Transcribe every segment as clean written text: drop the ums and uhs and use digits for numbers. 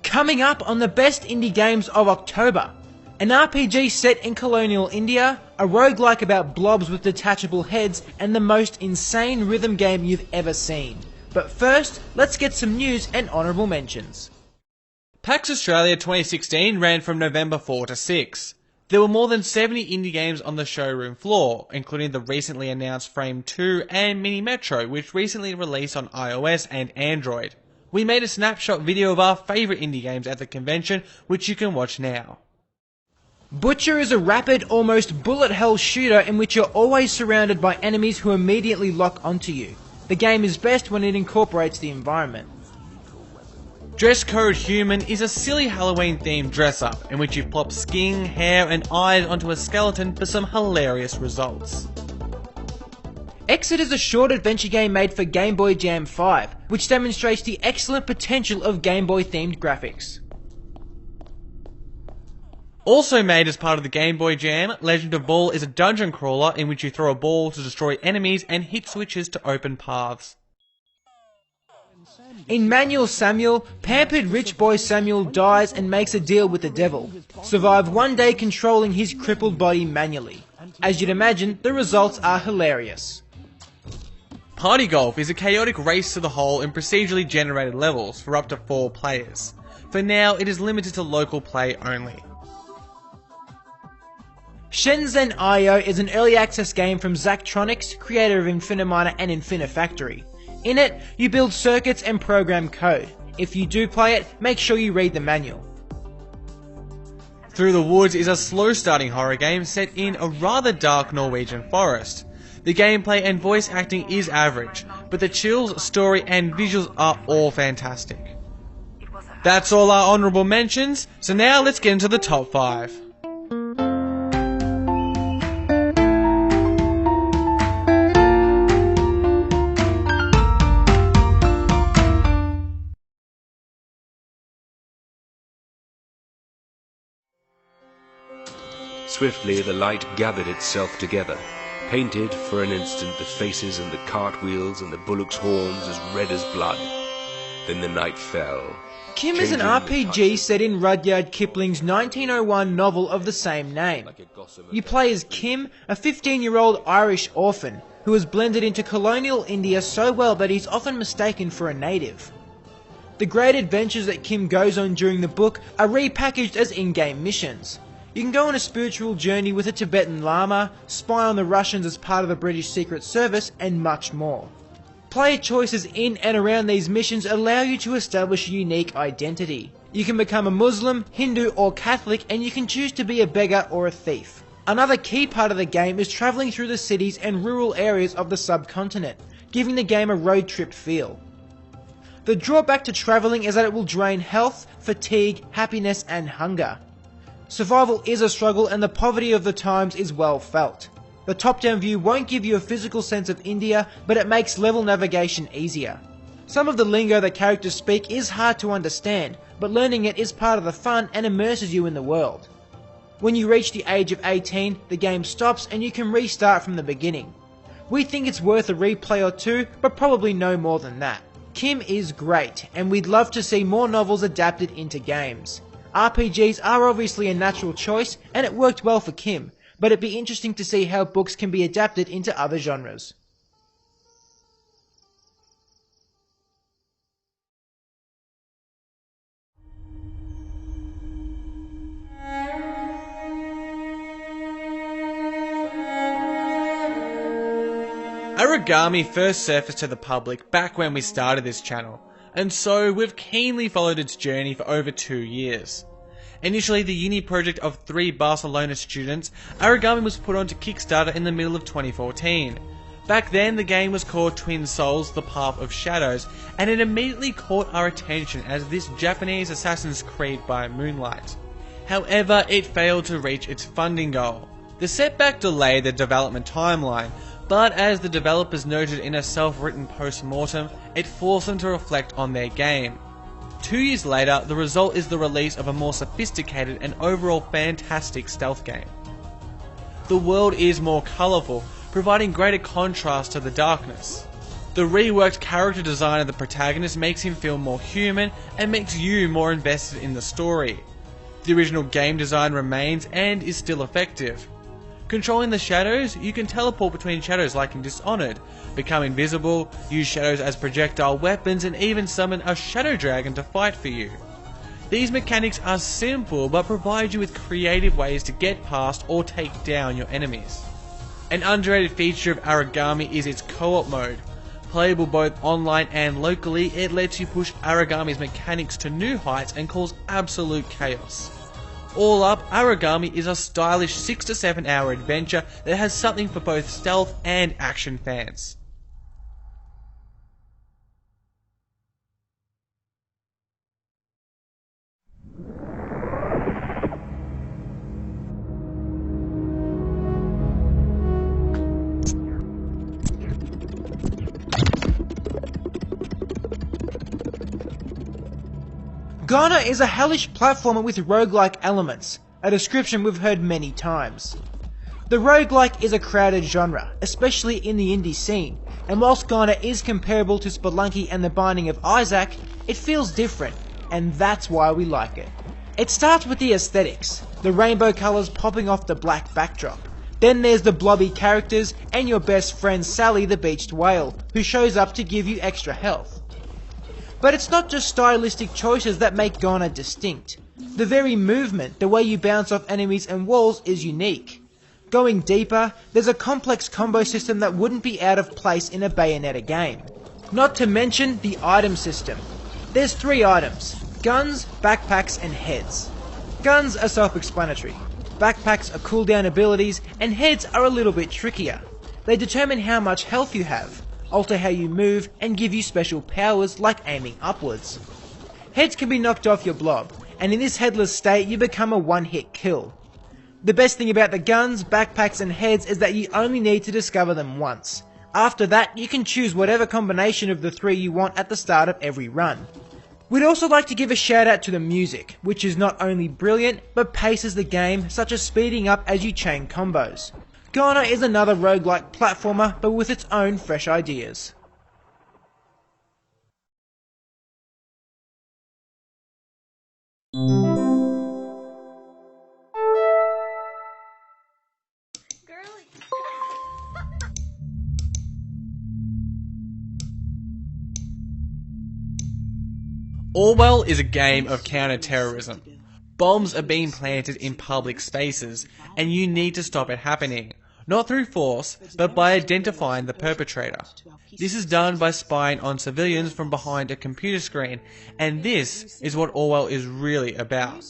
Coming up on the best indie games of October, an RPG set in colonial India, a roguelike about blobs with detachable heads, and the most insane rhythm game you've ever seen. But first, let's get some news and honourable mentions. PAX Australia 2016 ran from November 4 to 6. There were more than 70 indie games on the showroom floor, including the recently announced Frame 2 and Mini Metro, which recently released on iOS and Android. We made a snapshot video of our favourite indie games at the convention, which you can watch now. Butcher is a rapid, almost bullet hell shooter in which you're always surrounded by enemies who immediately lock onto you. The game is best when it incorporates the environment. Dress Code Human is a silly Halloween themed dress up in which you plop skin, hair and eyes onto a skeleton for some hilarious results. Exit is a short adventure game made for Game Boy Jam 5, which demonstrates the excellent potential of Game Boy themed graphics. Also made as part of the Game Boy Jam, Legend of Ball is a dungeon crawler in which you throw a ball to destroy enemies and hit switches to open paths. In Manual Samuel, pampered rich boy Samuel dies and makes a deal with the devil. Survive one day controlling his crippled body manually. As you'd imagine, the results are hilarious. Party Golf is a chaotic race to the hole in procedurally generated levels for up to 4 players. For now, it is limited to local play only. Shenzhen IO is an early access game from Zachtronics, creator of Infiniminer and Infinifactory. In it, you build circuits and program code. If you do play it, make sure you read the manual. Through the Woods is a slow starting horror game set in a rather dark Norwegian forest. The gameplay and voice acting is average, but the chills, story and visuals are all fantastic. That's all our honourable mentions, so now let's get into the top 5. Swiftly the light gathered itself together, painted for an instant the faces and the cartwheels and the bullocks' horns as red as blood. Then the night fell. Kim is an RPG set in Rudyard Kipling's 1901 novel of the same name. You play as Kim, a 15-year-old Irish orphan, who has blended into colonial India so well that he's often mistaken for a native. The great adventures that Kim goes on during the book are repackaged as in-game missions. You can go on a spiritual journey with a Tibetan Lama, spy on the Russians as part of the British Secret Service, and much more. Player choices in and around these missions allow you to establish a unique identity. You can become a Muslim, Hindu or Catholic, and you can choose to be a beggar or a thief. Another key part of the game is travelling through the cities and rural areas of the subcontinent, giving the game a road trip feel. The drawback to travelling is that it will drain health, fatigue, happiness and hunger. Survival is a struggle and the poverty of the times is well felt. The top-down view won't give you a physical sense of India, but it makes level navigation easier. Some of the lingo that characters speak is hard to understand, but learning it is part of the fun and immerses you in the world. When you reach the age of 18, the game stops and you can restart from the beginning. We think it's worth a replay or two, but probably no more than that. Kim is great, and we'd love to see more novels adapted into games. RPGs are obviously a natural choice, and it worked well for Kim, but it'd be interesting to see how books can be adapted into other genres. Origami first surfaced to the public back when we started this channel, and so we've keenly followed its journey for over 2 years. Initially the uni project of 3 Barcelona students, Origami was put onto Kickstarter in the middle of 2014. Back then the game was called Twin Souls: The Path of Shadows, and it immediately caught our attention as this Japanese Assassin's Creed by moonlight. However, it failed to reach its funding goal. The setback delayed the development timeline, but as the developers noted in a self-written post-mortem, it forced them to reflect on their game. 2 years later, the result is the release of a more sophisticated and overall fantastic stealth game. The world is more colourful, providing greater contrast to the darkness. The reworked character design of the protagonist makes him feel more human and makes you more invested in the story. The original game design remains and is still effective. Controlling the shadows, you can teleport between shadows like in Dishonored, become invisible, use shadows as projectile weapons, and even summon a shadow dragon to fight for you. These mechanics are simple but provide you with creative ways to get past or take down your enemies. An underrated feature of Aragami is its co-op mode. Playable both online and locally, it lets you push Aragami's mechanics to new heights and cause absolute chaos. All up, Aragami is a stylish 6 to 7 hour adventure that has something for both stealth and action fans. Ghana is a hellish platformer with roguelike elements, a description we've heard many times. The roguelike is a crowded genre, especially in the indie scene, and whilst Ghana is comparable to Spelunky and The Binding of Isaac, it feels different, and that's why we like it. It starts with the aesthetics, the rainbow colours popping off the black backdrop. Then there's the blobby characters and your best friend Sally the beached whale, who shows up to give you extra health. But it's not just stylistic choices that make Ghana distinct. The very movement, the way you bounce off enemies and walls, is unique. Going deeper, there's a complex combo system that wouldn't be out of place in a Bayonetta game. Not to mention the item system. There's 3 items: guns, backpacks and heads. Guns are self-explanatory. Backpacks are cooldown abilities, and heads are a little bit trickier. They determine how much health you have, alter how you move, and give you special powers like aiming upwards. Heads can be knocked off your blob, and in this headless state you become a one-hit kill. The best thing about the guns, backpacks and heads is that you only need to discover them once. After that, you can choose whatever combination of the 3 you want at the start of every run. We'd also like to give a shout out to the music, which is not only brilliant, but paces the game, such as speeding up as you chain combos. Ghana is another roguelike platformer, but with its own fresh ideas. Orwell is a game of counter-terrorism. Bombs are being planted in public spaces, and you need to stop it happening. Not through force, but by identifying the perpetrator. This is done by spying on civilians from behind a computer screen, and this is what Orwell is really about.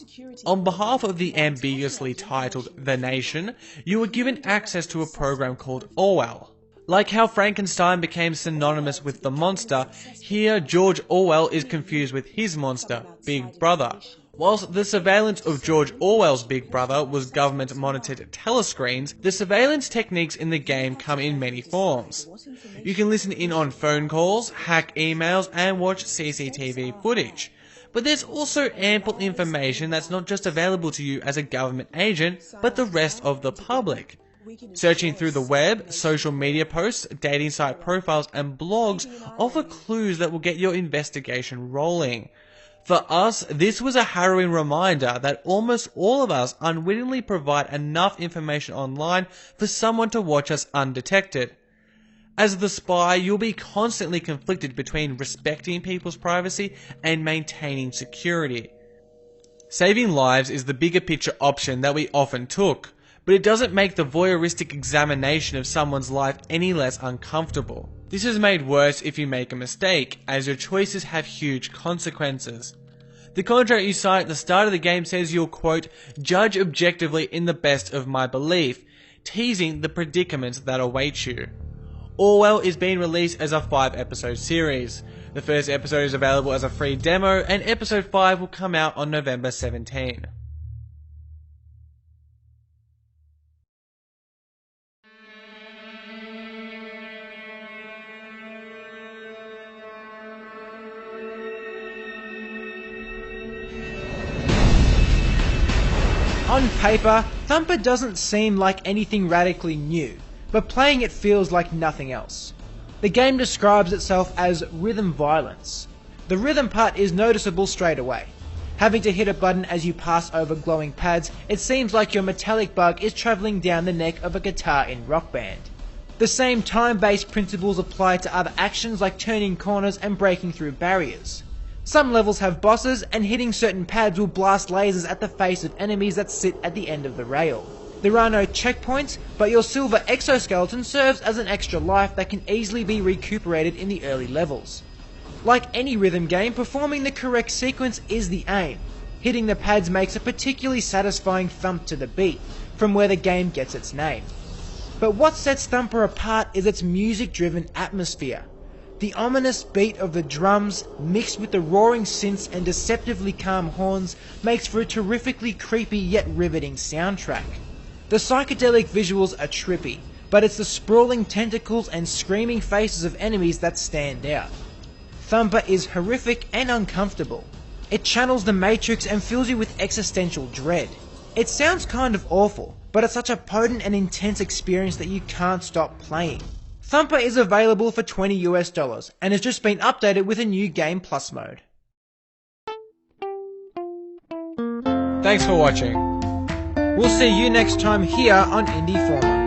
On behalf of the ambiguously titled The Nation, you were given access to a program called Orwell. Like how Frankenstein became synonymous with the monster, here George Orwell is confused with his monster, Big Brother. Whilst the surveillance of George Orwell's Big Brother was government-monitored telescreens, the surveillance techniques in the game come in many forms. You can listen in on phone calls, hack emails, and watch CCTV footage. But there's also ample information that's not just available to you as a government agent, but the rest of the public. Searching through the web, social media posts, dating site profiles, and blogs offer clues that will get your investigation rolling. For us, this was a harrowing reminder that almost all of us unwittingly provide enough information online for someone to watch us undetected. As the spy, you'll be constantly conflicted between respecting people's privacy and maintaining security. Saving lives is the bigger picture option that we often took, but it doesn't make the voyeuristic examination of someone's life any less uncomfortable. This is made worse if you make a mistake, as your choices have huge consequences. The contract you sign at the start of the game says you'll, quote, judge objectively in the best of my belief, teasing the predicaments that await you. Orwell is being released as a 5-episode series. The first episode is available as a free demo, and episode 5 will come out on November 17. On paper, Thumper doesn't seem like anything radically new, but playing it feels like nothing else. The game describes itself as rhythm violence. The rhythm part is noticeable straight away. Having to hit a button as you pass over glowing pads, it seems like your metallic bug is travelling down the neck of a guitar in Rock Band. The same time-based principles apply to other actions like turning corners and breaking through barriers. Some levels have bosses, and hitting certain pads will blast lasers at the face of enemies that sit at the end of the rail. There are no checkpoints, but your silver exoskeleton serves as an extra life that can easily be recuperated in the early levels. Like any rhythm game, performing the correct sequence is the aim. Hitting the pads makes a particularly satisfying thump to the beat, from where the game gets its name. But what sets Thumper apart is its music-driven atmosphere. The ominous beat of the drums, mixed with the roaring synths and deceptively calm horns, makes for a terrifically creepy yet riveting soundtrack. The psychedelic visuals are trippy, but it's the sprawling tentacles and screaming faces of enemies that stand out. Thumper is horrific and uncomfortable. It channels the Matrix and fills you with existential dread. It sounds kind of awful, but it's such a potent and intense experience that you can't stop playing. Thumper is available for $20 and has just been updated with a new Game Plus mode. Thanks for watching. We'll see you next time here on Indie Format.